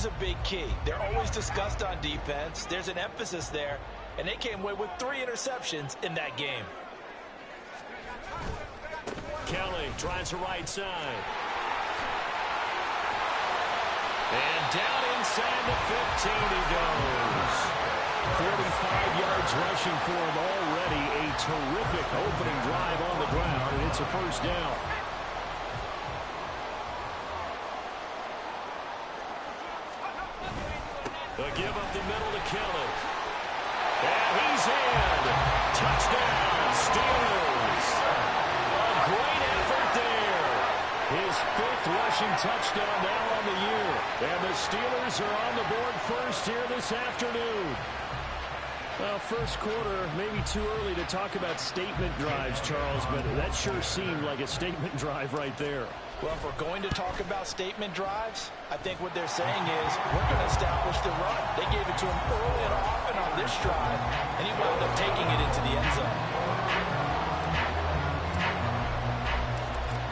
is a big key. They're always discussed on defense. There's an emphasis there, and they came away with 3 interceptions in that game. Kelly tries the right side. And down inside the 15 he goes. 45 yards rushing for him already. A terrific opening drive on the ground, and it's a first down. The give up the middle to Kelly. And he's in. Touchdown, Steelers. A great effort there. His 5th rushing touchdown now on the year. And the Steelers are on the board first here this afternoon. Well, first quarter, maybe too early to talk about statement drives, Charles, but that sure seemed like a statement drive right there. Well, if we're going to talk about statement drives, I think what they're saying is we're going to establish the run. They gave it to him early and often on this drive, and he wound up taking it into the end zone.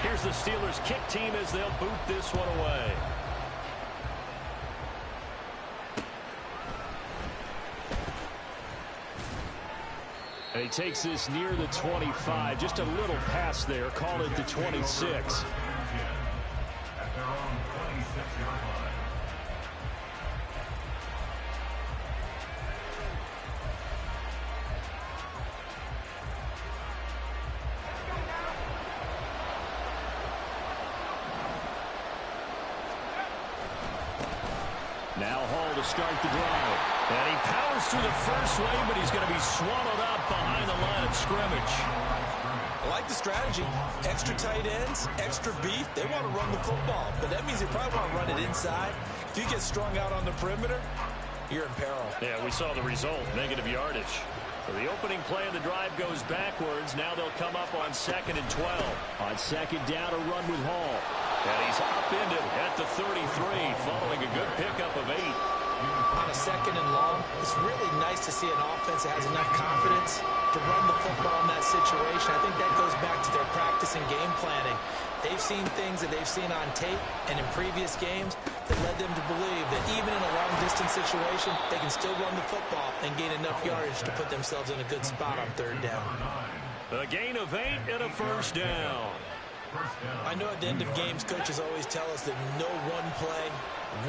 Here's the Steelers kick team as they'll boot this one away. And he takes this near the 25. Just a little pass there. Call it the 26. Now Hall to start the drive. And he powers through the first wave, but he's going to be swallowed up behind the line of scrimmage. I like the strategy. Extra tight ends, extra beef. They want to run the football, but that means they probably want to run it inside. If you get strung out on the perimeter, you're in peril. Yeah, we saw the result, negative yardage. So the opening play of the drive goes backwards. Now they'll come up on 2nd and 12. On 2nd down, a run with Hall. And he's upended at the 33, following a good pickup of 8. On a 2nd and long, it's really nice to see an offense that has enough confidence to run the football in that situation. I think that goes back to their practice and game planning. They've seen things that they've seen on tape and in previous games that led them to believe that even in a long-distance situation, they can still run the football and gain enough yardage to put themselves in a good spot on 3rd down. A gain of 8 and a first down. I know at the end of games, coaches always tell us that no one play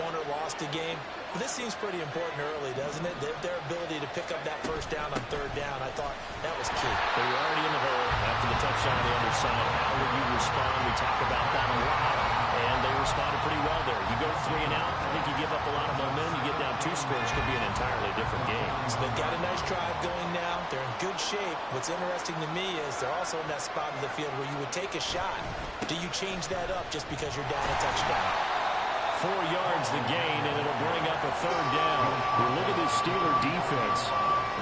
won or lost a game. But this seems pretty important early, doesn't it? Their ability to pick up that first down on 3rd down, I thought that was key. They were already in the hole after the touchdown on the other side. How will you respond? We talk about that a lot. And they responded pretty well there. You go 3 and out, I think you give up a lot of momentum. You get down 2 scores, could be an entirely different game. So they've got a nice drive going now. They're in good shape. What's interesting to me is they're also in that spot of the field where you would take a shot. Do you change that up just because you're down a touchdown? 4 yards the gain, and it'll bring up a 3rd down. Look at this Steeler defense.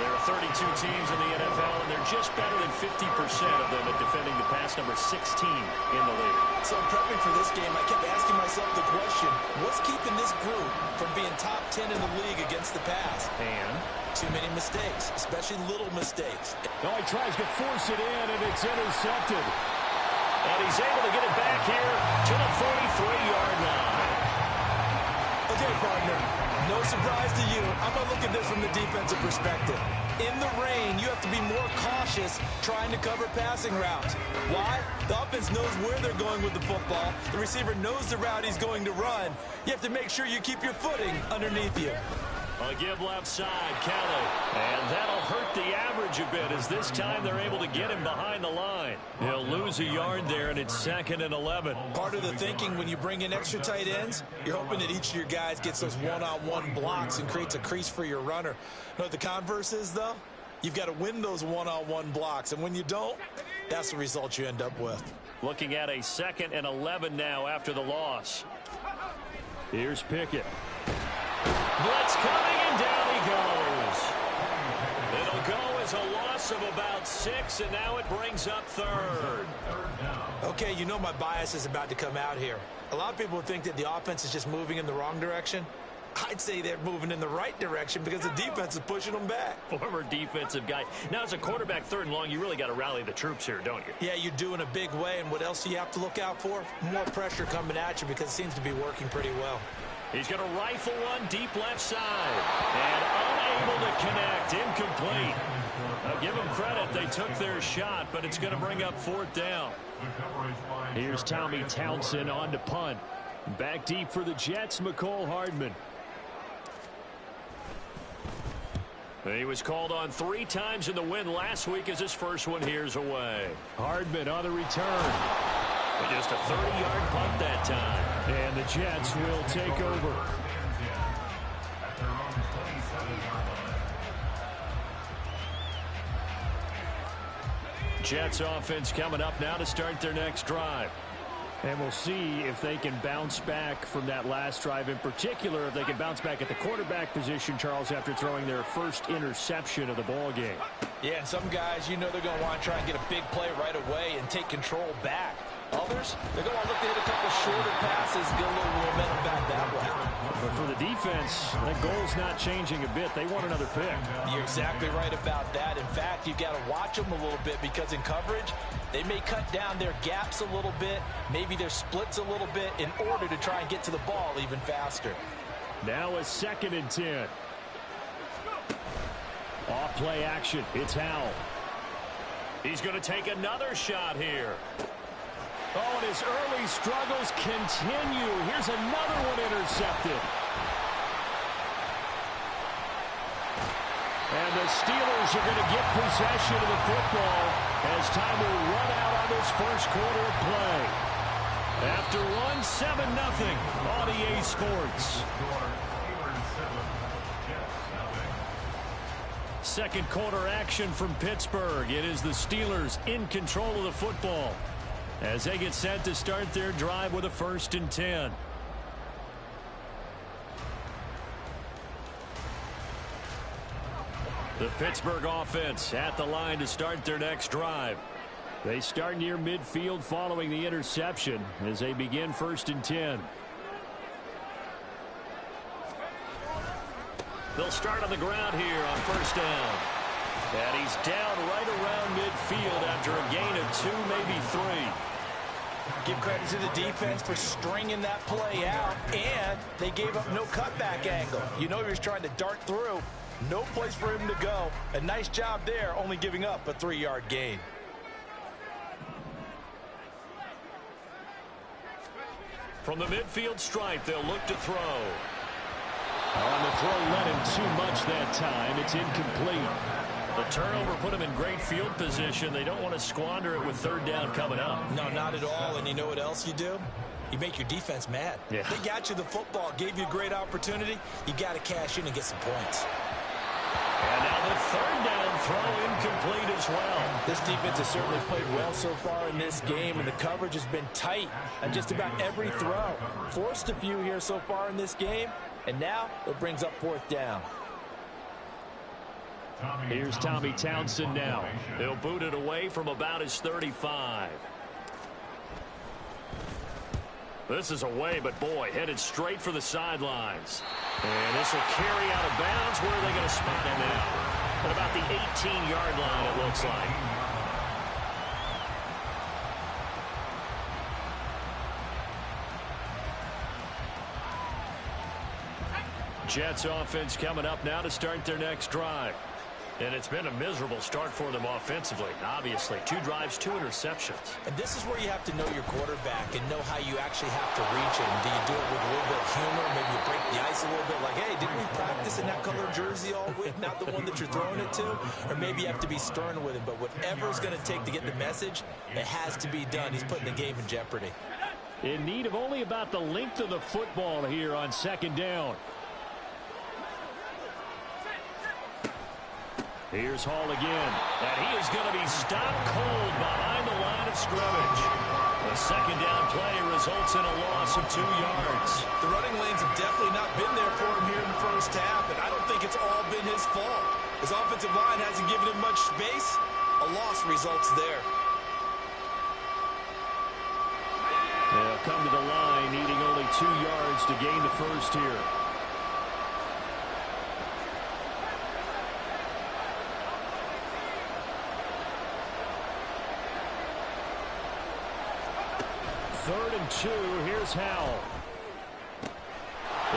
There are 32 teams in the NFL, and they're just better than 50% of them at defending the pass, number 16 in the league. So in prepping for this game, I kept asking myself the question, what's keeping this group from being top 10 in the league against the pass? And? Too many mistakes, especially little mistakes. No, he tries to force it in, and it's intercepted. And he's able to get it back here to the 43-yard line. Okay, partner, no surprise to you. I'm going to look at this from the defensive perspective. In the rain, you have to be more cautious trying to cover passing routes. Why? The offense knows where they're going with the football. The receiver knows the route he's going to run. You have to make sure you keep your footing underneath you. A give left side, Kelly. And that'll hurt the average a bit as this time they're able to get him behind the line. He'll lose a yard there, and it's 2nd and 11. Part of the thinking when you bring in extra tight ends, you're hoping that each of your guys gets those one-on-one blocks and creates a crease for your runner. You know what the converse is, though? You've got to win those one-on-one blocks, and when you don't, that's the result you end up with. Looking at a 2nd and 11 now after the loss. Here's Pickett. Blitz coming, and down he goes. It'll go as a loss of about 6, and now it brings up 3rd. Okay, you know my bias is about to come out here. A lot of people think that the offense is just moving in the wrong direction. I'd say they're moving in the right direction because the defense is pushing them back. Former defensive guy. Now, as a quarterback 3rd and long, you really got to rally the troops here, don't you? Yeah, you do in a big way, and what else do you have to look out for? More pressure coming at you because it seems to be working pretty well. He's going to rifle one deep left side. And unable to connect. Incomplete. Now, give them credit. They took their shot, but it's going to bring up 4th down. Here's Tommy Townsend on to punt. Back deep for the Jets, McCole Hardman. He was called on 3 times in the win last week as his first one here's away. Hardman on the return. Just a 30-yard punt that time. And the Jets will take over. Jets offense coming up now to start their next drive. And we'll see if they can bounce back from that last drive. In particular, if they can bounce back at the quarterback position, Charles, after throwing their first interception of the ball game. Yeah, some guys, you know they're going to want to try and get a big play right away and take control back. Others, they're going to look to hit a couple shorter passes, get a little momentum back that way. But for the defense, that goal's not changing a bit. They want another pick. You're exactly right about that. In fact, you've got to watch them a little bit because in coverage, they may cut down their gaps a little bit, maybe their splits a little bit in order to try and get to the ball even faster. Now a 2nd and 10. Off play action. It's Howell. He's going to take another shot here. Oh, and his early struggles continue. Here's another one intercepted. And the Steelers are going to get possession of the football as time will run out on this first quarter of play. After one, 7-0 on EA Sports. Second quarter action from Pittsburgh. It is the Steelers in control of the football as they get set to start their drive with a 1st and 10. The Pittsburgh offense at the line to start their next drive. They start near midfield following the interception as they begin 1st and 10. They'll start on the ground here on 1st down. And he's down right around midfield after a gain of 2, maybe 3. Give credit to the defense for stringing that play out, and they gave up no cutback angle. You know he was trying to dart through. No place for him to go. A nice job there, only giving up a 3-yard gain. From the midfield stripe, they'll look to throw. On the throw, let him too much that time. It's incomplete. The turnover put him in great field position. They don't want to squander it with 3rd down coming up. No, not at all. And you know what else you do? You make your defense mad. Yeah. They got you the football, gave you a great opportunity. You got to cash in and get some points. And now the 3rd down throw incomplete as well. This defense has certainly played well so far in this game, and the coverage has been tight on just about every throw. Forced a few here so far in this game, and now it brings up 4th down. Here's Tommy Townsend now. He'll boot it away from about his 35. This is away, but boy, headed straight for the sidelines. And this will carry out of bounds. Where are they going to spot him now? At about the 18-yard line, it looks like. Jets offense coming up now to start their next drive. And it's been a miserable start for them offensively. Obviously, 2 drives, 2 interceptions. And this is where you have to know your quarterback and know how you actually have to reach him. Do you do it with a little bit of humor? Maybe you break the ice a little bit like, hey, didn't we practice in that color jersey all week? Not the one that you're throwing it to? Or maybe you have to be stern with him. But whatever it's going to take to get the message, it has to be done. He's putting the game in jeopardy. In need of only about the length of the football here on 2nd down. Here's Hall again, and he is going to be stopped cold behind the line of scrimmage. The 2nd down play results in a loss of 2 yards. The running lanes have definitely not been there for him here in the first half, and I don't think it's all been his fault. His offensive line hasn't given him much space. A loss results there. They'll come to the line, needing only 2 yards to gain the first here. Third and 2, here's Howell.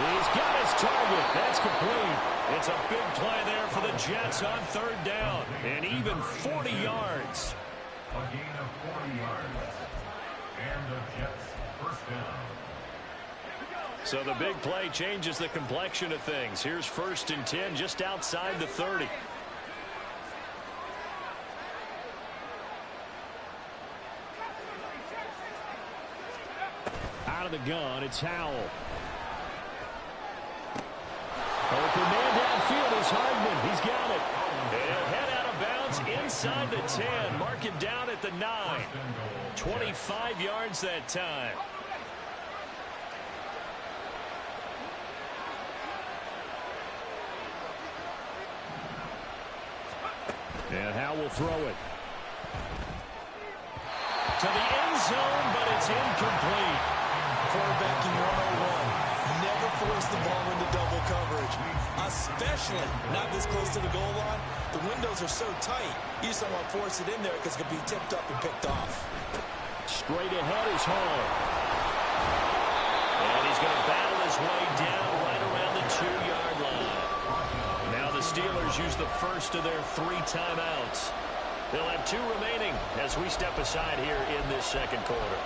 He's got his target. That's complete. It's a big play there for the Jets on third down. And even 40 yards. A gain of 40 yards. And the Jets first down. So the big play changes the complexion of things. Here's 1st and 10 just outside the 30. Out of the gun, it's Howell. Open man downfield is Hardman. He's got it. And he'll head out of bounds inside the 10. Mark him down at the 9. 25 yards that time. And Howell will throw it. To the end zone, but it's incomplete. Quarterbacking 101. Never force the ball into double coverage, especially not this close to the goal line. The windows are so tight, you just don't want to force it in there because it could be tipped up and picked off. Straight ahead is Hall. And he's going to battle his way down right around the 2-yard line. Now the Steelers use the first of their 3 timeouts. They'll have 2 remaining as we step aside here in this second quarter.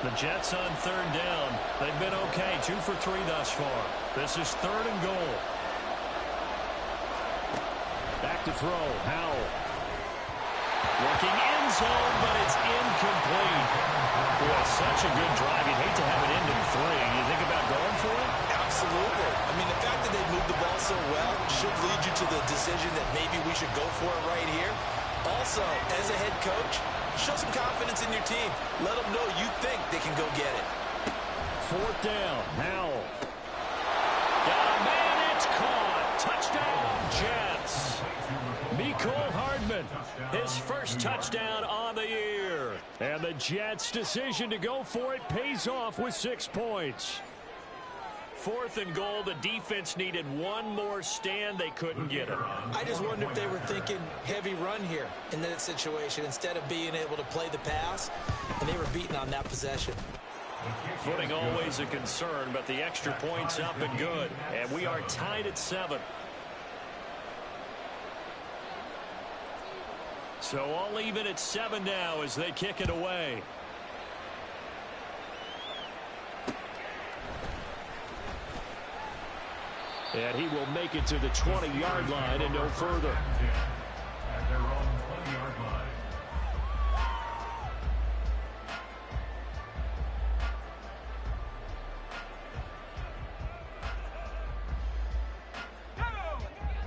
The Jets on third down. They've been okay, 2 for 3 thus far. This is 3rd and goal. Back to throw, Howell. Working end zone, but it's incomplete. Boy, such a good drive. You'd hate to have it end in 3. You think about going for it? Absolutely. I mean, the fact that they moved the ball so well should lead you to the decision that maybe we should go for it right here. Also, as a head coach, show some confidence in your team. Let them know you think they can go get it. 4th down, Howell. Got a man, it's caught. Touchdown, Jets. Mecole Hardman, his first touchdown on the year. And the Jets' decision to go for it pays off with 6 points. 4th and goal, the defense needed one more stand. They couldn't get it. I just wonder if they were thinking heavy run here in that situation instead of being able to play the pass, and they were beaten on that possession. Footing always a concern, but the extra point's up and good. And we are tied at 7. So all even at 7 now as they kick it away. And he will make it to the 20-yard line and no further. At their own 20-yard line.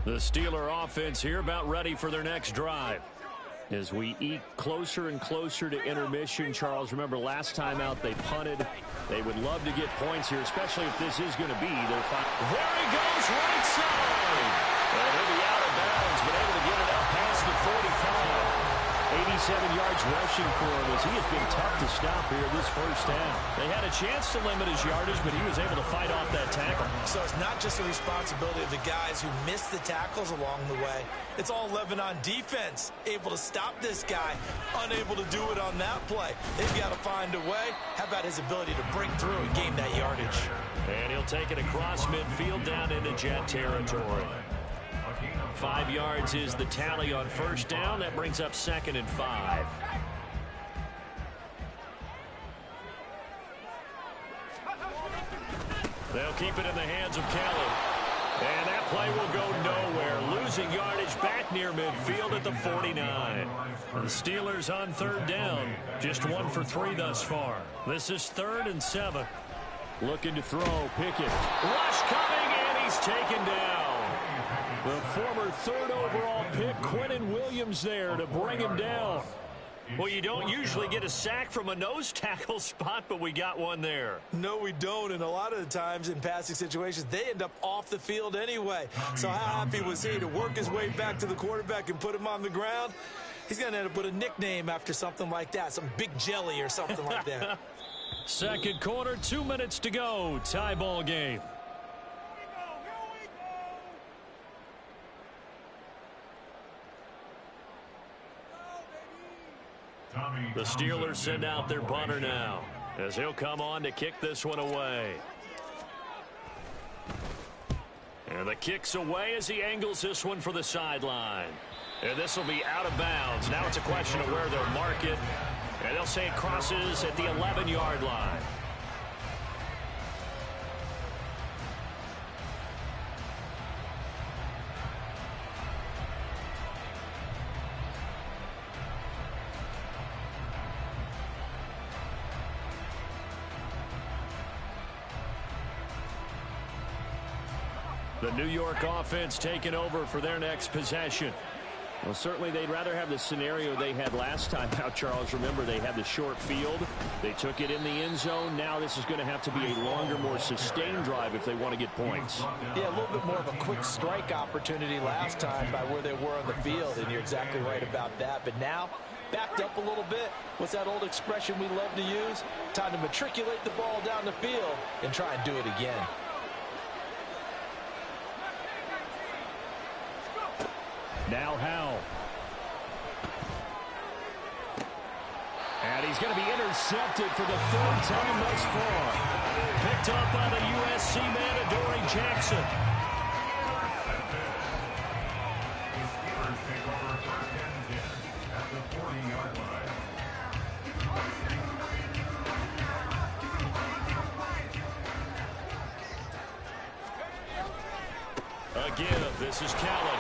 The Steeler offense here about ready for their next drive. As we eke closer and closer to intermission, Charles, remember last time out they punted. They would love to get points here, especially if this is going to be their final. There he goes, right side. And he'll be out of bounds, but able to get it out past the 45. 87 yards rushing for him as he has been tough to stop here this first down. They had a chance to limit his yardage, but he was able to fight off that tackle. So it's not just the responsibility of the guys who missed the tackles along the way. It's all 11 on defense, able to stop this guy, unable to do it on that play. They've got to find a way. How about his ability to break through and gain that yardage? And he'll take it across midfield down into Jet territory. 5 yards is the tally on first down. That brings up 2nd and 5. They'll keep it in the hands of Kelly. And that play will go nowhere. Losing yardage back near midfield at the 49. The Steelers on third down. Just 1 for 3 thus far. This is 3rd and 7. Looking to throw. Pickett. Rush coming, and he's taken down. The former 3rd overall pick, Quentin Williams, there to bring him down. Well, you don't usually get a sack from a nose tackle spot, but we got one there. No, we don't, and a lot of the times in passing situations, they end up off the field anyway. So how happy was he to work his way back to the quarterback and put him on the ground? He's going to end up with a nickname after something like that, some Big Jelly or something like that. Second quarter, 2 minutes to go. Tie ball game. The Steelers send out their punter now. as he'll come on to kick this one away. And the kick's away as he angles this one for the sideline. And this will be out of bounds. Now it's a question of where they'll mark it. And they'll say it crosses at the 11-yard line. The New York offense taking over for their next possession. Well, certainly they'd rather have the scenario they had last time out, Charles. Remember, they had the short field. They took it in the end zone. Now this is going to have to be a longer, more sustained drive if they want to get points. Yeah, a little bit more of a quick strike opportunity last time by where they were on the field, and you're exactly right about that. But now, backed up a little bit. What's that old expression we love to use? Time to matriculate the ball down the field and try and do it again. Now Howell. And he's going to be intercepted for the third time thus far. Picked up by the USC man, Adoree Jackson. The Steelers take over first and 10 at the 40-yard line. Again, this is Callan.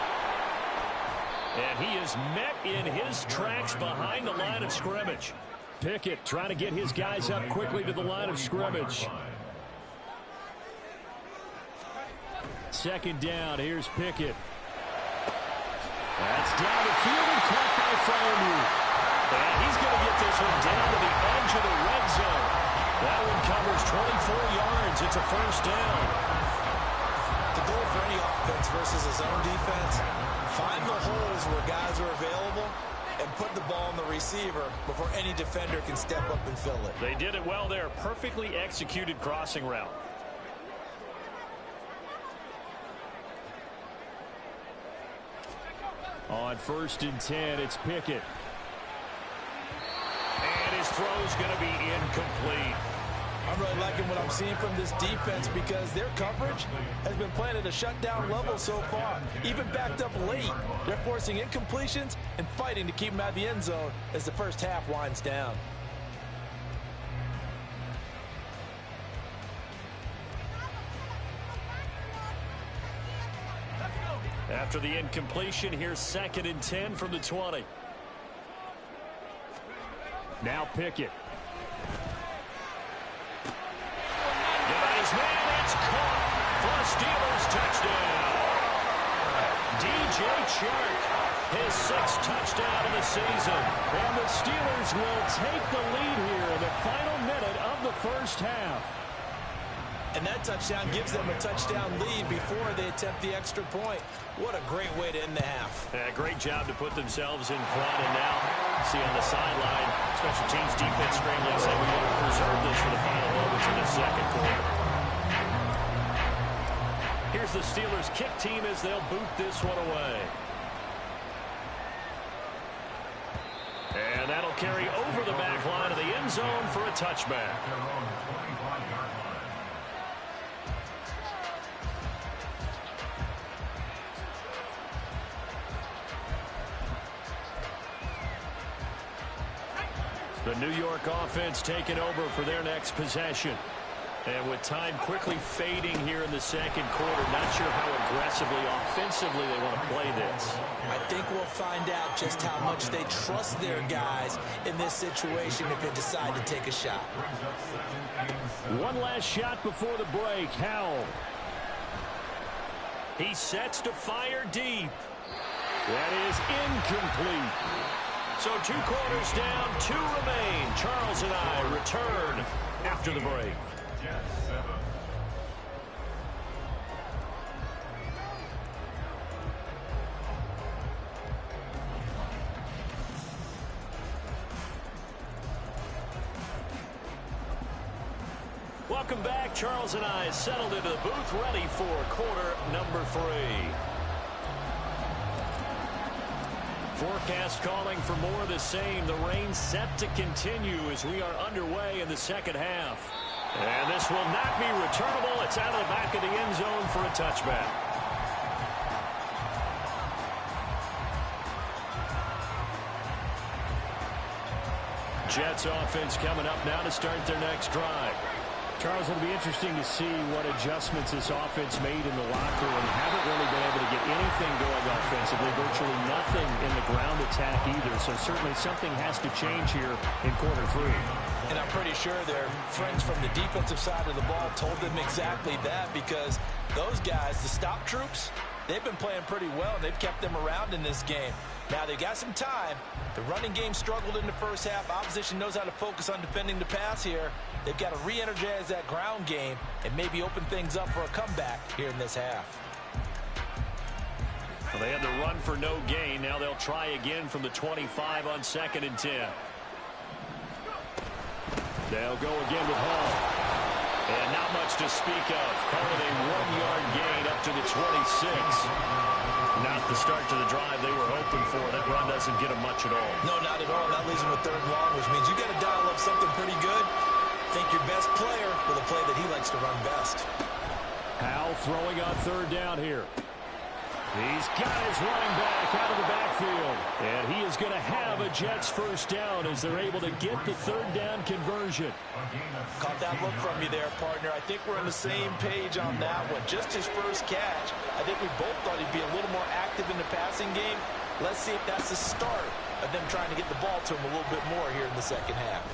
And he is met in his tracks behind the line of scrimmage. Pickett trying to get his guys up quickly to the line of scrimmage. Second down, here's Pickett. That's down the field and caught by Freiermuth. And he's going to get this one down to the edge of the red zone. That one covers 24 yards. It's a first down. The goal for any offense versus his own defense, find the holes where guys are available and put the ball on the receiver before any defender can step up and fill it. They did it well there. Perfectly executed crossing route. On first and 10, it's Pickett. And his throw's going to be incomplete. I'm really liking what I'm seeing from this defense because their coverage has been playing at a shutdown level so far. Even backed up late, they're forcing incompletions and fighting to keep them out of the end zone as the first half winds down. After the incompletion, here's second and 10 from the 20. Now Pickett. It's caught for a Steelers touchdown. DJ Chark, his sixth touchdown of the season. And the Steelers will take the lead here in the final minute of the first half. And that touchdown gives them a touchdown lead before they attempt the extra point. What a great way to end the half. Yeah, great job to put themselves in front. And now, see on the sideline, special teams defense scrambling, saying we want to preserve this for the final moments in the second quarter. Here's the Steelers kick team as they'll boot this one away. And that'll carry over the back line of the end zone for a touchback. The New York offense taking over for their next possession. And with time quickly fading here in the second quarter, not sure how aggressively, offensively they want to play this. I think we'll find out just how much they trust their guys in this situation if they decide to take a shot. One last shot before the break. Howell. He sets to fire deep. That is incomplete. So 2 quarters down, 2 remain. Charles and I return after the break. Welcome back. Charles and I settled into the booth, ready for quarter number 3. Forecast calling for more of the same. The rain set to continue as we are underway in the second half. And this will not be returnable. It's out of the back of the end zone for a touchback. Jets offense coming up now to start their next drive. Charles, it'll be interesting to see what adjustments this offense made in the locker room. Haven't really been able to get anything going offensively, virtually nothing in the ground attack either. So certainly something has to change here in quarter three. And I'm pretty sure their friends from the defensive side of the ball told them exactly that, because those guys, the stop troops, they've been playing pretty well, and they've kept them around in this game. Now, they got some time. The running game struggled in the first half. Opposition knows how to focus on defending the pass here. They've got to re-energize that ground game and maybe open things up for a comeback here in this half. Well, they had to run for no gain. Now they'll try again from the 25 on 2nd and 10. They'll go again with Hall. And not much to speak of. Call it a 1-yard gain up to the 26. Not the start to the drive they were hoping for. That run doesn't get them much at all. No, not at all. That leaves them with 3rd and long, which means you got to dial up something pretty good. Think your best player with a play that he likes to run best. Howell throwing on 3rd down here. He's got his running back out of the backfield. And he is going to have a Jets first down as they're able to get the 3rd down conversion. Caught that look from you there, partner. I think we're on the same page on that one. Just his first catch. I think we both thought he'd be a little more active in the passing game. Let's see if that's the start of them trying to get the ball to him a little bit more here in the second half.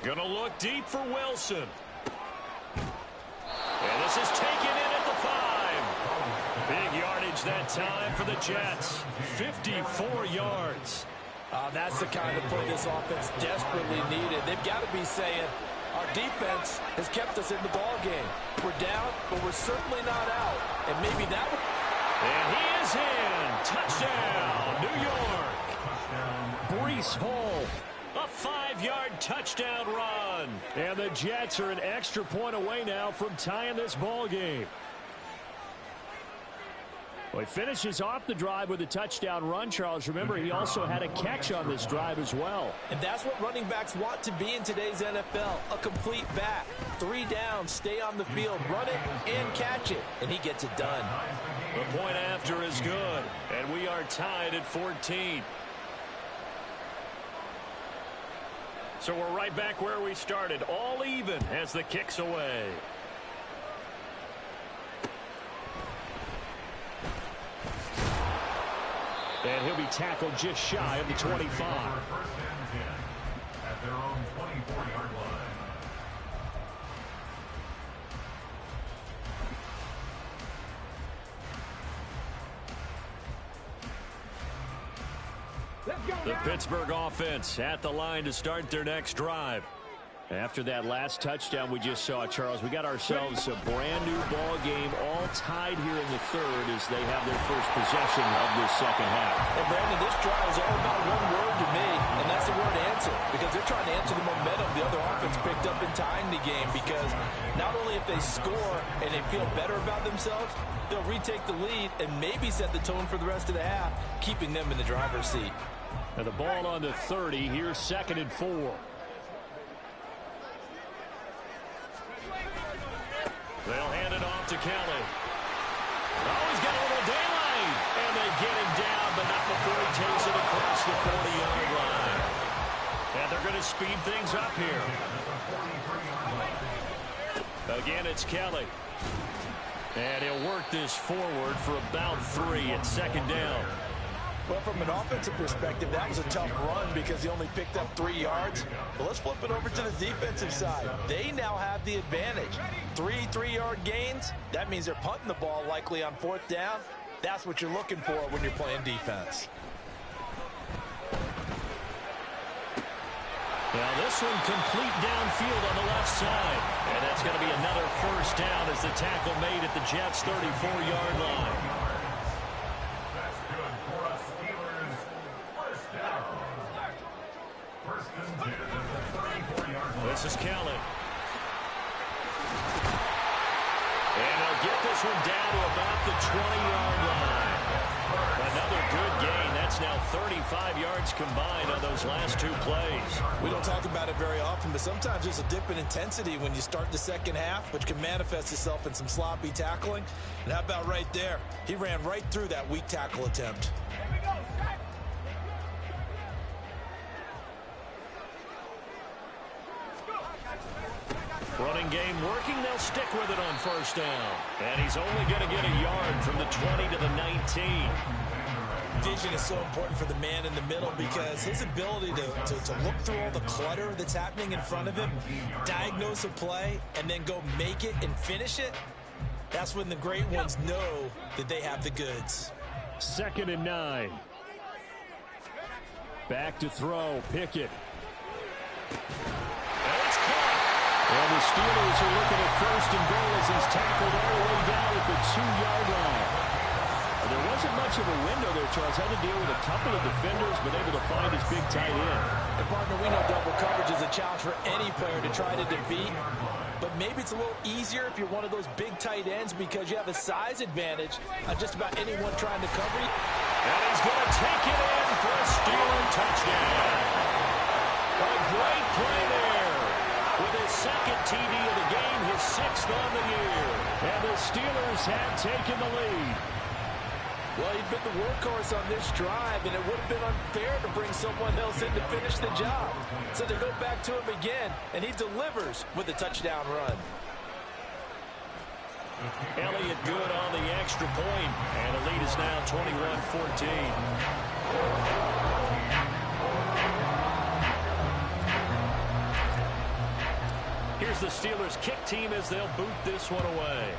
Gonna look deep for Wilson. And this is taken in at the 5. Big yardage that time for the Jets. 54 yards. That's the kind of play this offense desperately needed. They've got to be saying, our defense has kept us in the ball game. We're down, but we're certainly not out. And maybe that would... And he is in. Touchdown, New York. Breece Hall. A 5-yard touchdown run. And the Jets are an extra point away now from tying this ball game. Well, he finishes off the drive with a touchdown run, Charles. Remember, he also had a catch on this drive as well. And that's what running backs want to be in today's NFL, a complete back. 3 downs, stay on the field, run it, and catch it. And he gets it done. The point after is good. And we are tied at 14. So we're right back where we started, all even as the kick's away. And he'll be tackled just shy of the 25. First and 10 at their own 24-yard line. The Pittsburgh offense at the line to start their next drive. After that last touchdown we just saw, Charles, we got ourselves a brand new ball game, all tied here in the 3rd as they have their first possession of this second half. And Brandon, this drive is all about one word to me, and that's the word answer, because they're trying to answer the momentum the other offense picked up in tying the game, because not only if they score and they feel better about themselves, they'll retake the lead and maybe set the tone for the rest of the half, keeping them in the driver's seat. And the ball on the 30, here's 2nd and 4. They'll hand it off to Kelly. Oh, he's got a little daylight. And they get him down, but not before he takes it across the 40-yard line. And they're going to speed things up here. Again, it's Kelly. And he'll work this forward for about 3 at 2nd down. Well, from an offensive perspective, that was a tough run because he only picked up 3 yards. But let's flip it over to the defensive side. They now have the advantage. 3 3-yard gains, that means they're punting the ball likely on 4th down. That's what you're looking for when you're playing defense. Now this one complete downfield on the left side. And that's going to be another first down as the tackle made at the Jets' 34-yard line. This is Kelly. And he'll get this one down to about the 20-yard line. Another good gain. That's now 35 yards combined on those last 2 plays. We don't talk about it very often, but sometimes there's a dip in intensity when you start the second half, which can manifest itself in some sloppy tackling. And how about right there? He ran right through that weak tackle attempt. Running game working. They'll stick with it on first down. And he's only going to get a yard from the 20 to the 19. Vision is so important for the man in the middle because his ability to look through all the clutter that's happening in front of him, diagnose a play, and then go make it and finish it, that's when the great ones know that they have the goods. 2nd and 9. Back to throw. Pickett. And the Steelers are looking at 1st and goal as he's tackled all the way down at the 2-yard line. There wasn't much of a window there, Charles. Had to deal with a couple of defenders, but able to find his big tight end. And, partner, we know double coverage is a challenge for any player to try to defeat. But maybe it's a little easier if you're one of those big tight ends because you have a size advantage on just about anyone trying to cover you. And he's going to take it in for a Steeler touchdown. A great play there. With his 2nd TD of the game, his 6th on the year. And the Steelers have taken the lead. Well, he'd been the workhorse on this drive, and it would have been unfair to bring someone else in to finish the job. So they go back to him again, and he delivers with a touchdown run. Elliott good on the extra point, and the lead is now 21-14. Here's the Steelers kick team as they'll boot this one away.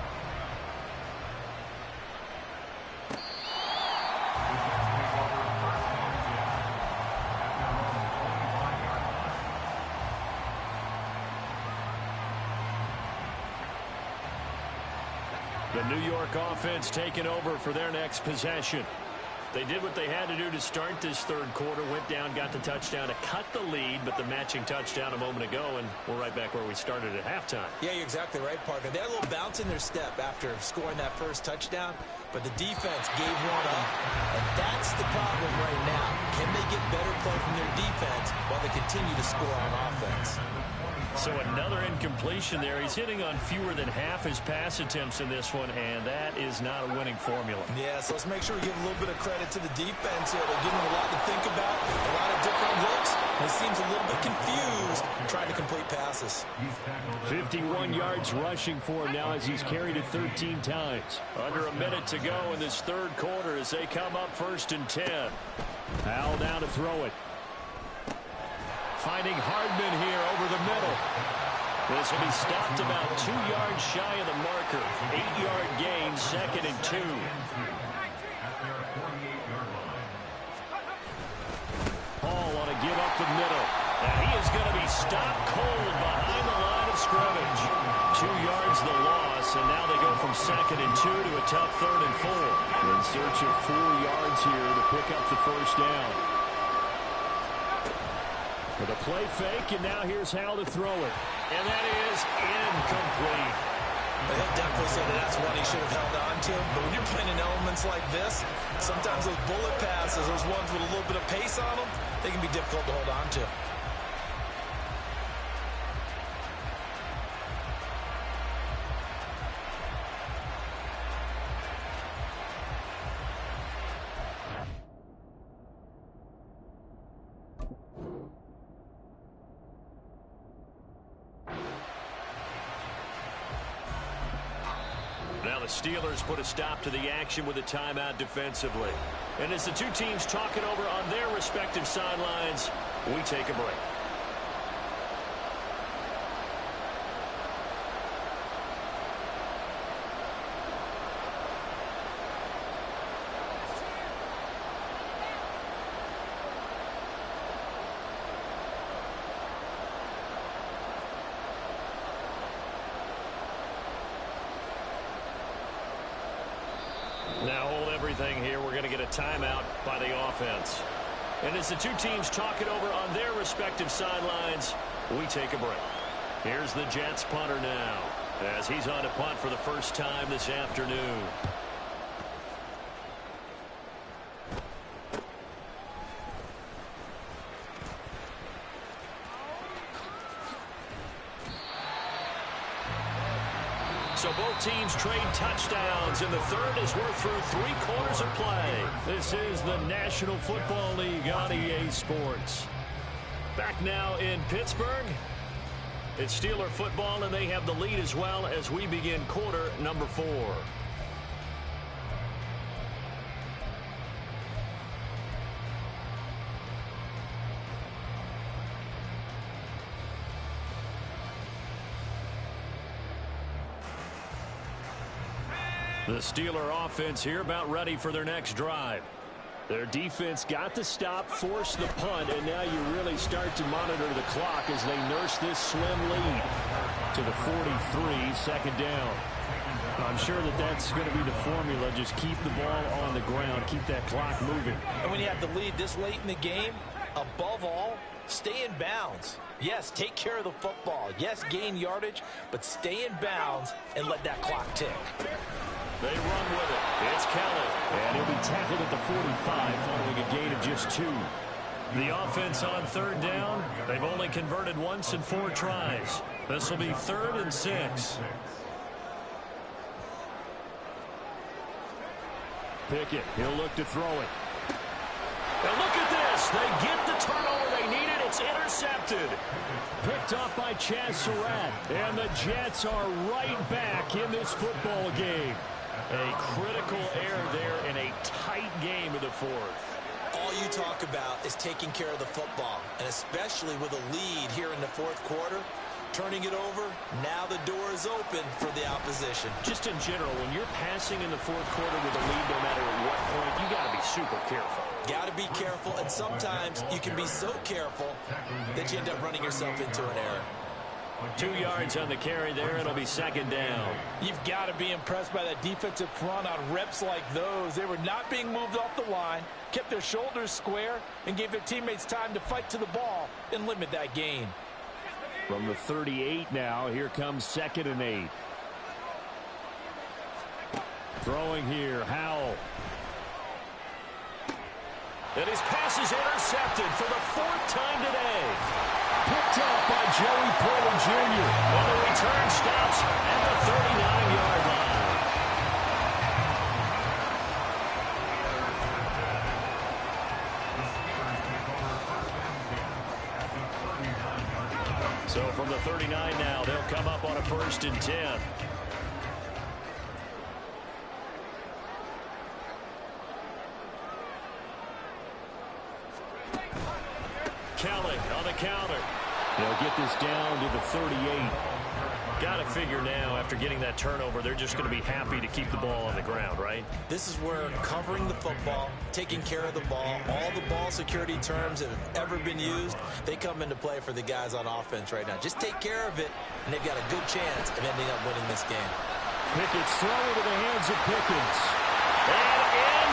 The New York offense taking over for their next possession. They did what they had to do to start this 3rd quarter, went down, got the touchdown to cut the lead, but the matching touchdown a moment ago, and we're right back where we started at halftime. Yeah, you're exactly right, partner. They had a little bounce in their step after scoring that first touchdown, but the defense gave one up. And that's the problem right now. Can they get better play from their defense while they continue to score on offense? So another incompletion there. He's hitting on fewer than half his pass attempts in this one, and that is not a winning formula. Yeah, so let's make sure we give a little bit of credit to the defense here. They're giving him a lot to think about, a lot of different looks, and he seems a little bit confused trying to complete passes. 51 yards rushing for him now as he's carried it 13 times. Under a minute to go in this 3rd quarter as they come up 1st and 10. Howell down to throw it. Finding Hardman here over the middle. This will be stopped about 2 yards shy of the marker. 8-yard gain, 2nd and 2. Hall want to give up the middle. And he is going to be stopped cold behind the line of scrimmage. 2 yards the loss, and now they go from 2nd and 2 to a tough 3rd and 4. In search of 4 yards here to pick up the first down. With a play fake, and now here's Howell to throw it. And that is incomplete. But he'll definitely say that that's one he should have held on to. But when you're playing in elements like this, sometimes those bullet passes, those ones with a little bit of pace on them, they can be difficult to hold on to. Now the Steelers put a stop to the action with a timeout defensively. And as the two teams talk it over on their respective sidelines, we take a break. Now hold everything here. We're going to get a timeout by the offense. And as the two teams talk it over on their respective sidelines, we take a break. Here's the Jets punter now as he's on to punt for the first time this afternoon. So both teams trade touchdowns, and the third as we're through 3 quarters of play. This is the National Football League on EA Sports. Back now in Pittsburgh. It's Steeler football, and they have the lead as well as we begin quarter number 4. The Steeler offense here about ready for their next drive. Their defense got the stop, forced the punt, and now you really start to monitor the clock as they nurse this slim lead to the 43, second down. I'm sure that that's going to be the formula. Just keep the ball on the ground, keep that clock moving. And when you have the lead this late in the game, above all, stay in bounds. Yes, take care of the football. Yes, gain yardage, but stay in bounds and let that clock tick. They run with it. It's Kelly. And he'll be tackled at the 45 following a gain of just 2. The offense on third down, they've only converted once in 4 tries. This will be 3rd and 6. Pickett, he'll look to throw it. And look at this. They get the turnover they needed. It's intercepted. Picked off by Chaz Surratt. And the Jets are right back in this football game. A critical error there in a tight game of the 4th. All you talk about is taking care of the football, and especially with a lead here in the 4th quarter, turning it over, now the door is open for the opposition. Just in general, when you're passing in the 4th quarter with a lead, no matter at what point, you got to be super careful. Got to be careful, and sometimes you can be so careful that you end up running yourself into an error. 2 yards on the carry there. It'll be second down. You've got to be impressed by that defensive front on reps like those. They were not being moved off the line, kept their shoulders square, and gave their teammates time to fight to the ball and limit that gain. From the 38 now, here comes 2nd and 8. Throwing here, Howell. And his pass is intercepted for the 4th time today. Picked up by Joey Porter Jr. And the return stops at the 39-yard line. So from the 39 now, they'll come up on a 1st and 10. Kelly on the counter. They'll get this down to the 38. Got to figure now, after getting that turnover, they're just going to be happy to keep the ball on the ground, right? This is where covering the football, taking care of the ball, all the ball security terms that have ever been used, they come into play for the guys on offense right now. Just take care of it, and they've got a good chance of ending up winning this game. Pickett's throwing to the hands of Pickens. And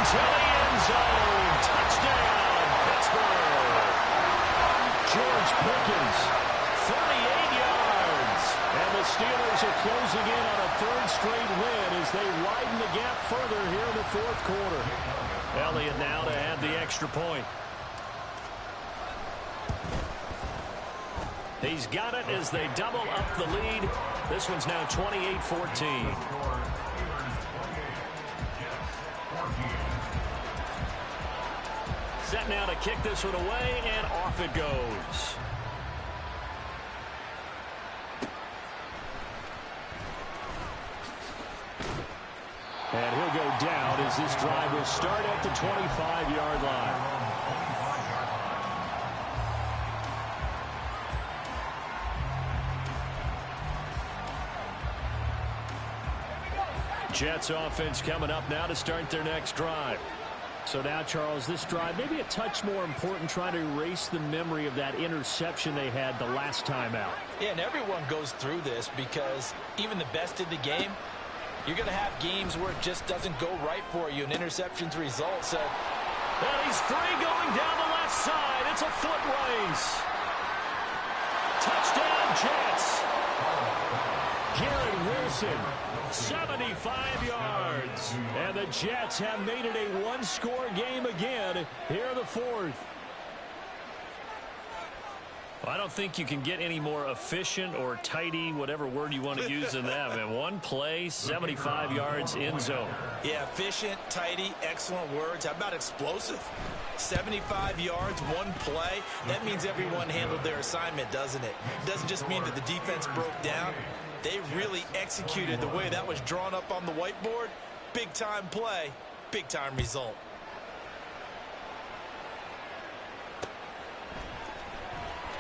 into the end zone. Touchdown, Pittsburgh. George Pickens, 38 yards. And the Steelers are closing in on a 3rd straight win as they widen the gap further here in the 4th quarter. Elliott now to add the extra point. He's got it as they double up the lead. This one's now 28-14. Set now to kick this one away, and off it goes. And he'll go down as this drive will start at the 25-yard line. Jets offense coming up now to start their next drive. So now, Charles, this drive maybe a touch more important, trying to erase the memory of that interception they had the last time out. Yeah, and everyone goes through this because even the best in the game, you're going to have games where it just doesn't go right for you, and interceptions result. So, and he's free going down the left side. It's a foot race. Touchdown, Jets. Garrett Wilson, 75 yards. And the Jets have made it a one-score game again here in the 4th. I don't think you can get any more efficient or tidy, whatever word you want to use in that. Man, one play, 75 yards in zone. Yeah, efficient, tidy, excellent words. How about explosive? 75 yards, one play. That means everyone handled their assignment, doesn't it? It doesn't just mean that the defense broke down. They really executed the way that was drawn up on the whiteboard. Big-time play, big-time result.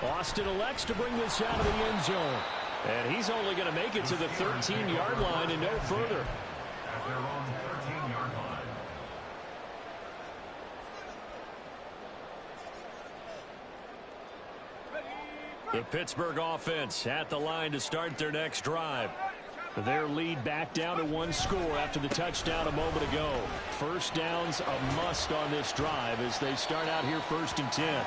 Austin elects to bring this out of the end zone. And he's only going to make it to the 13-yard line and no further. At their own 13-yard line. The Pittsburgh offense at the line to start their next drive. Their lead back down to one score after the touchdown a moment ago. First down's a must on this drive as they start out here 1st and 10.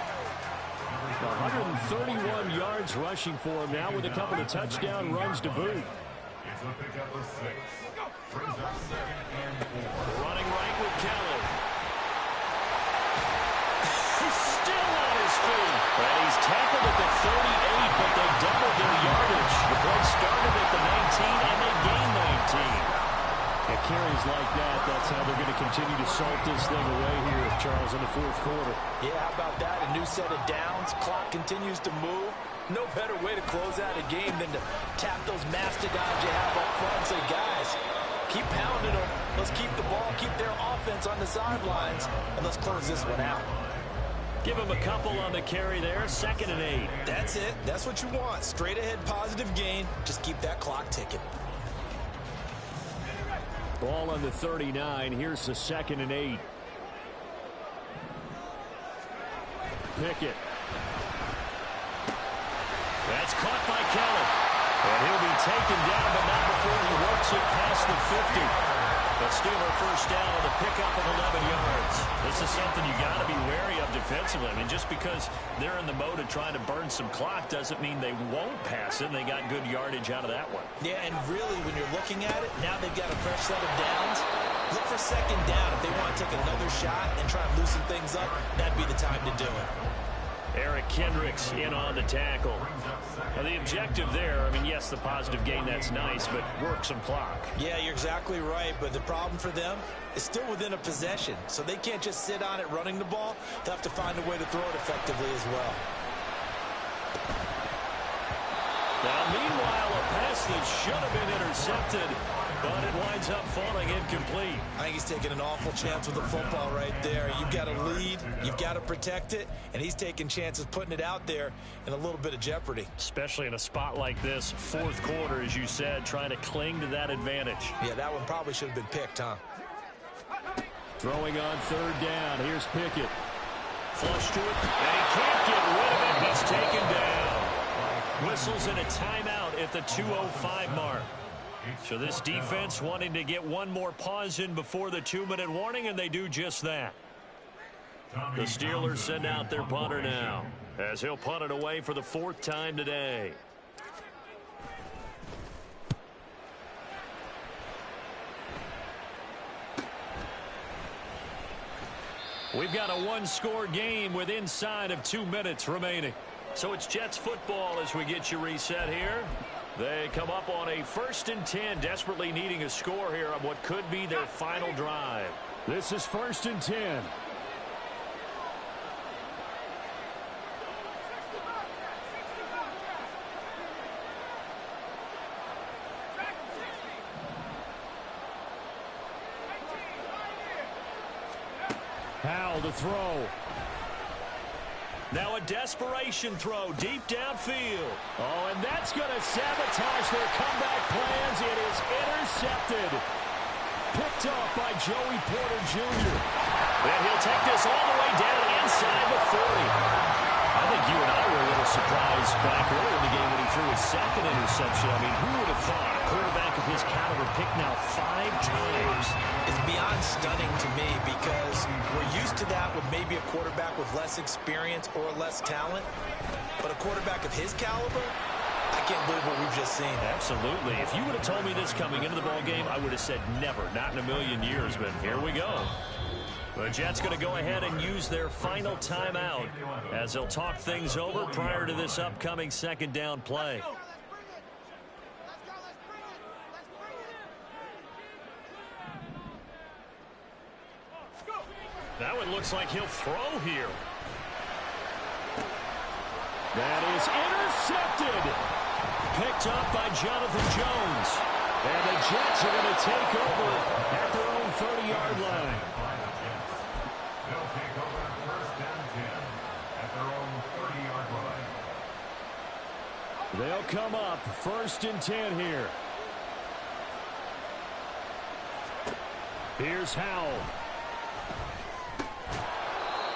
131 yards rushing for him now with a couple of touchdown runs to boot. It's a pickup of 6. Brings up 2nd and 4. Running right with Kelly. He's still on his feet. And he's tackled at the 38, but they doubled their yardage. The play started at the 19, and they gained 19. At carries like that, that's how they're going to continue to salt this thing away here, Charles, in the 4th quarter. Yeah, how about that? A new set of downs. Clock continues to move. No better way to close out a game than to tap those mastodons you have up front and say, guys, keep pounding them. Let's keep the ball, keep their offense on the sidelines, and let's close this one out. Give him a couple on the carry there. 2nd and 8. That's it. That's what you want. Straight ahead positive gain. Just keep that clock ticking. Ball on the 39. Here's the 2nd and 8. Pickett. That's caught by Kelly. And he'll be taken down, but not before he works it past the 50. But Steeler first down on the pickup of 11 yards. This is something you got to be wary of defensively. I mean, just because they're in the mode of trying to burn some clock doesn't mean they won't pass it. And they got good yardage out of that one. Yeah, and really, when you're looking at it, now they've got a fresh set of downs. Look for 2nd down. If they want to take another shot and try and loosen things up, that'd be the time to do it. Eric Kendricks in on the tackle. Now the objective there, I mean, yes, the positive gain, that's nice, but work some clock. Yeah, you're exactly right, but the problem for them is still within a possession, so they can't just sit on it running the ball. They'll have to find a way to throw it effectively as well. Now, meanwhile, a pass that should have been intercepted, but it winds up falling incomplete. I think he's taking an awful chance with the football right there. You've got to lead, you've got to protect it, and he's taking chances putting it out there in a little bit of jeopardy. Especially in a spot like this, 4th quarter, as you said, trying to cling to that advantage. Yeah, that one probably should have been picked, huh? Throwing on 3rd down, here's Pickett. Flush to it, and he can't get rid of it. He's taken down. Whistles in a timeout at the 2:05 mark. So this defense wanting to get one more pause in before the 2-minute warning, and they do just that. The Steelers send out their punter now, as he'll punt it away for the 4th time today. We've got a one-score game with inside of 2 minutes remaining. So it's Jets football as we get you reset here. They come up on a 1st and 10, desperately needing a score here on what could be their final drive. This is 1st and 10. Howell to throw. Now a desperation throw deep downfield. Oh, and that's going to sabotage their comeback plans. It is intercepted. Picked off by Joey Porter Jr. And he'll take this all the way down inside the 40. I think you and I were a little surprised back earlier in the game when he threw his 2nd interception. I mean, who would have thought a quarterback of his caliber picked now 5 times? It's beyond stunning to me because we're used to that with maybe a quarterback with less experience or less talent. But a quarterback of his caliber, I can't believe what we've just seen. Absolutely. If you would have told me this coming into the ball game, I would have said never, not in a million years. But here we go. The Jets going to go ahead and use their final timeout as they'll talk things over prior to this upcoming second down play. Now it looks like he'll throw here. That is intercepted. Picked up by Jonathan Jones. And the Jets are going to take over at their own 30-yard line. They'll take over first and 10 at their own 30-yard line. They'll come up first and 10 here. Here's Howell.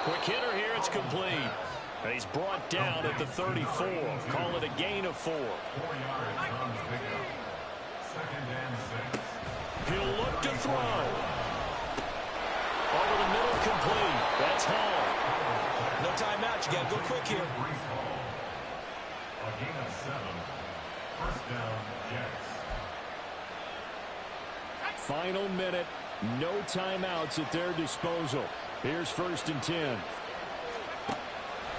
Quick hitter here, it's complete. And he's brought down at the 34. Call it a gain of 4. 4 yards on the pickup. Second and 6. He'll look to throw. Over the middle, complete. That's Hall. No timeout. You got to go quick here. Brees Hall. A gain of 7. First down, Jets. Final minute. No timeouts at their disposal. Here's first and 10.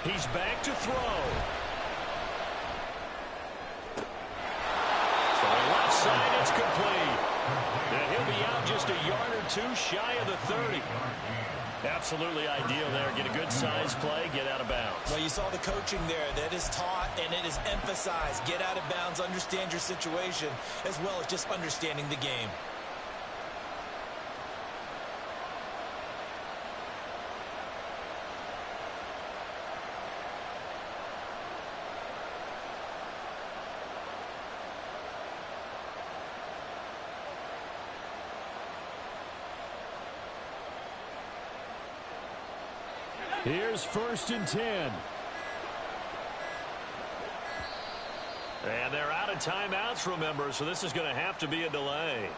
He's back to throw. To the left side, it's complete. And he'll be out just a yard or two shy of the 30. Absolutely ideal there. Get a good size play, get out of bounds. Well, you saw the coaching there. That is taught and it is emphasized. Get out of bounds, understand your situation, as well as just understanding the game. Here's first and 10. And they're out of timeouts, remember, so this is going to have to be a delay.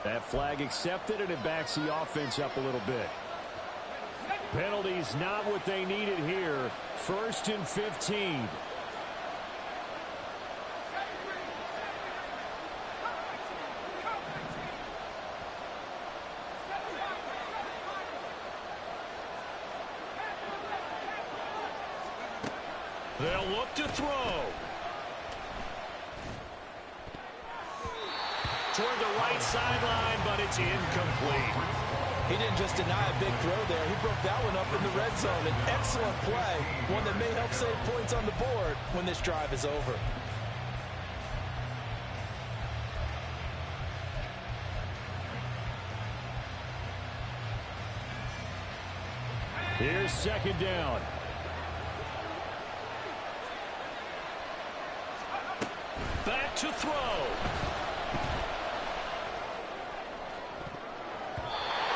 That flag accepted, and it backs the offense up a little bit. Penalties not what they needed here. First and 15. They'll look to throw. Toward the right sideline, but it's incomplete. He didn't just deny a big throw there. He broke that one up in the red zone. An excellent play, one that may help save points on the board when this drive is over. Here's second down. Back to throw.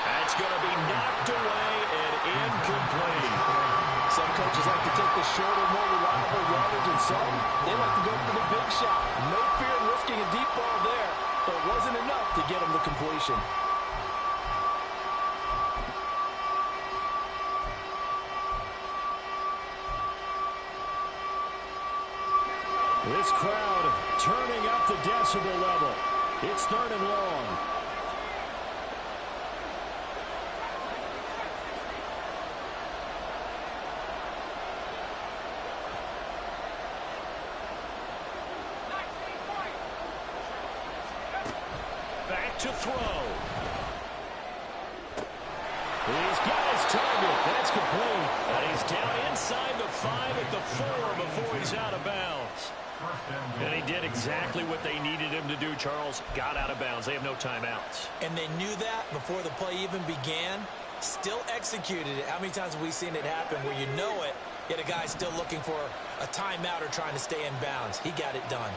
That's going to be knocked away and incomplete. Some coaches like to take the shorter, more reliable yardage, and some, they like to go for the big shot. No fear in risking a deep ball there, but it wasn't enough to get him the completion. This crowd turning up the decibel level. It's third and long. Back to throw. He's got his target. That's complete. And he's down inside the 5 at the 4 before he's out of bounds. And he did exactly what they needed him to do, Charles. Got out of bounds. They have no timeouts. And they knew that before the play even began. Still executed it. How many times have we seen it happen where you know it, yet a guy's still looking for a timeout or trying to stay in bounds? He got it done.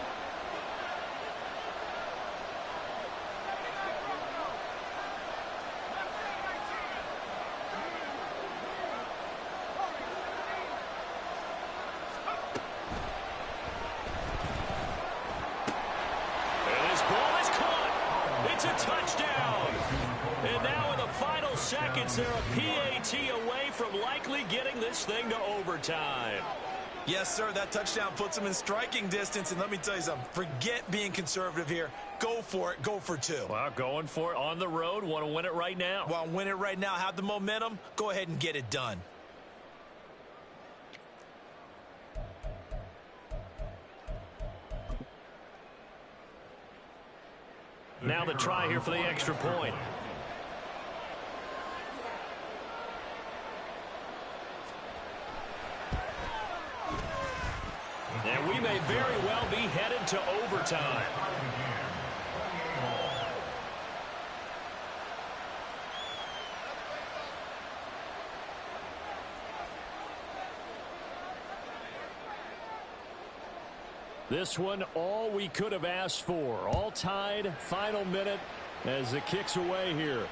Seconds, they're a PAT away from likely getting this thing to overtime. Yes, sir. That touchdown puts him in striking distance. And let me tell you something. Forget being conservative here. Go for it. Go for 2. Well, going for it on the road. Want to win it right now. Want to win it right now. Have the momentum. Go ahead and get it done. Now the try here for the extra point. And we may very well be headed to overtime. This one, all we could have asked for. All tied, final minute as it kicks away here.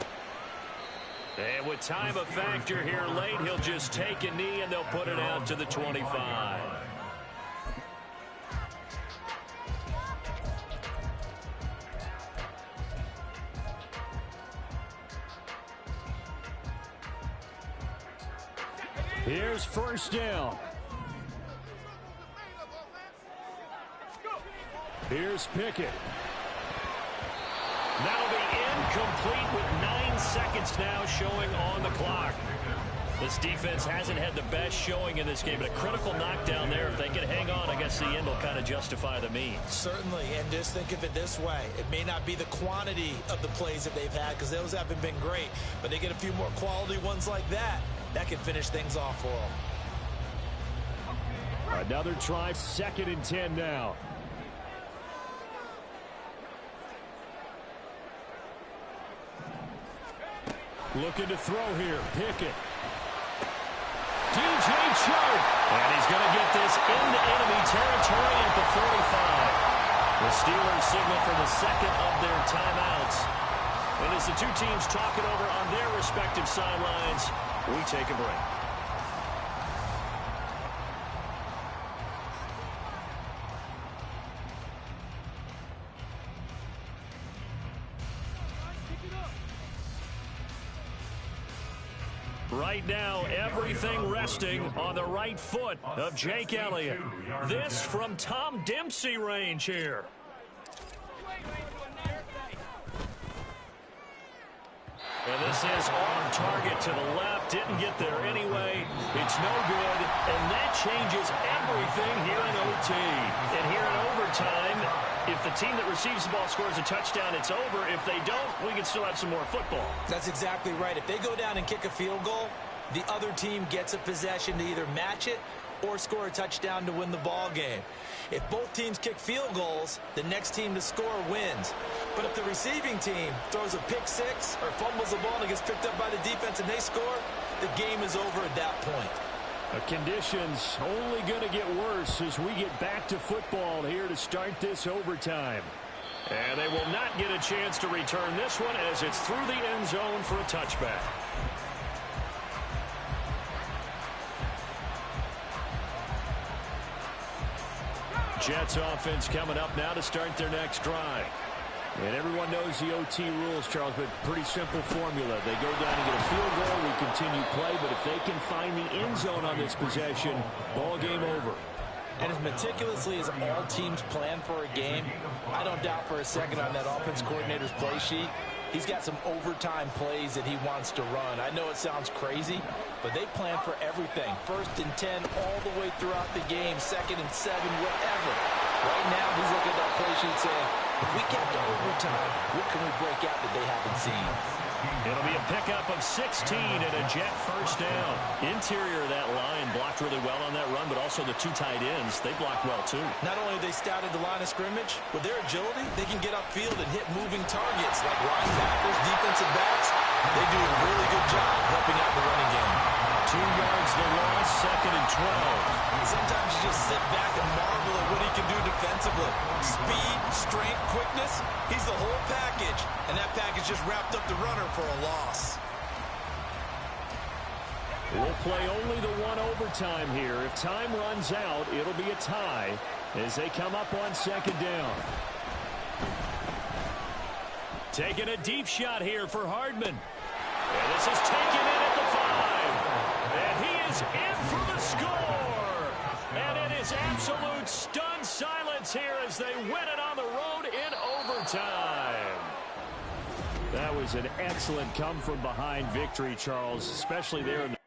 And with time a factor here late, he'll just take a knee and they'll put it out to the 25. Here's first down. Here's Pickett. That'll be incomplete with 9 seconds now showing on the clock. This defense hasn't had the best showing in this game, but a critical knockdown there. If they can hang on, I guess the end will kind of justify the means. Certainly, and just think of it this way. It may not be the quantity of the plays that they've had because those haven't been great, but they get a few more quality ones like that. That can finish things off for them. Another try, 2nd and 10 now. Looking to throw here. Pickett. DJ Chark. And he's going to get this into enemy territory at the 45. The Steelers signal for the second of their timeouts. And as the two teams talk it over on their respective sidelines, we take a break. Right now, everything resting on the right foot of Jake Elliott. This from Tom Dempsey range here. And this is on target to the left. Didn't get there anyway. It's no good. And that changes everything here in OT. And here in overtime, if the team that receives the ball scores a touchdown, it's over. If they don't, we can still have some more football. That's exactly right. If they go down and kick a field goal, the other team gets a possession to either match it or score a touchdown to win the ball game. If both teams kick field goals, the next team to score wins. But if the receiving team throws a pick six or fumbles the ball and it gets picked up by the defense and they score, the game is over at that point. The conditions only going to get worse as we get back to football here to start this overtime. And they will not get a chance to return this one as it's through the end zone for a touchback. Jets offense coming up now to start their next drive. And everyone knows the OT rules, Charles, but pretty simple formula. They go down and get a field goal, we continue play, but if they can find the end zone on this possession, ball game over. And as meticulously as all teams plan for a game, I don't doubt for a second on that offense coordinator's play sheet, he's got some overtime plays that he wants to run. I know it sounds crazy, but they plan for everything. 1st and 10 all the way throughout the game, 2nd and 7, whatever. Right now, he's looking at that play sheet saying, if we get to overtime, what can we break out that they haven't seen? It'll be a pickup of 16 and a Jet first down. Interior of that line blocked really well on that run, but also the two tight ends, they blocked well too. Not only have they scouted the line of scrimmage, with their agility, they can get upfield and hit moving targets like linebackers, defensive backs. They do a really good job helping out the running game. 2 yards the loss, 2nd and 12. Sometimes you just sit back and marvel at what he can do defensively. Speed, strength, quickness, he's the whole package. And that package just wrapped up the runner for a loss. We'll play only the one overtime here. If time runs out, it'll be a tie as they come up on 2nd down. Taking a deep shot here for Hardman. And this is taken in at the 5. And he is in for the score. And it is absolute stunned silence here as they win it on the road in overtime. That was an excellent come-from-behind victory, Charles, especially there in the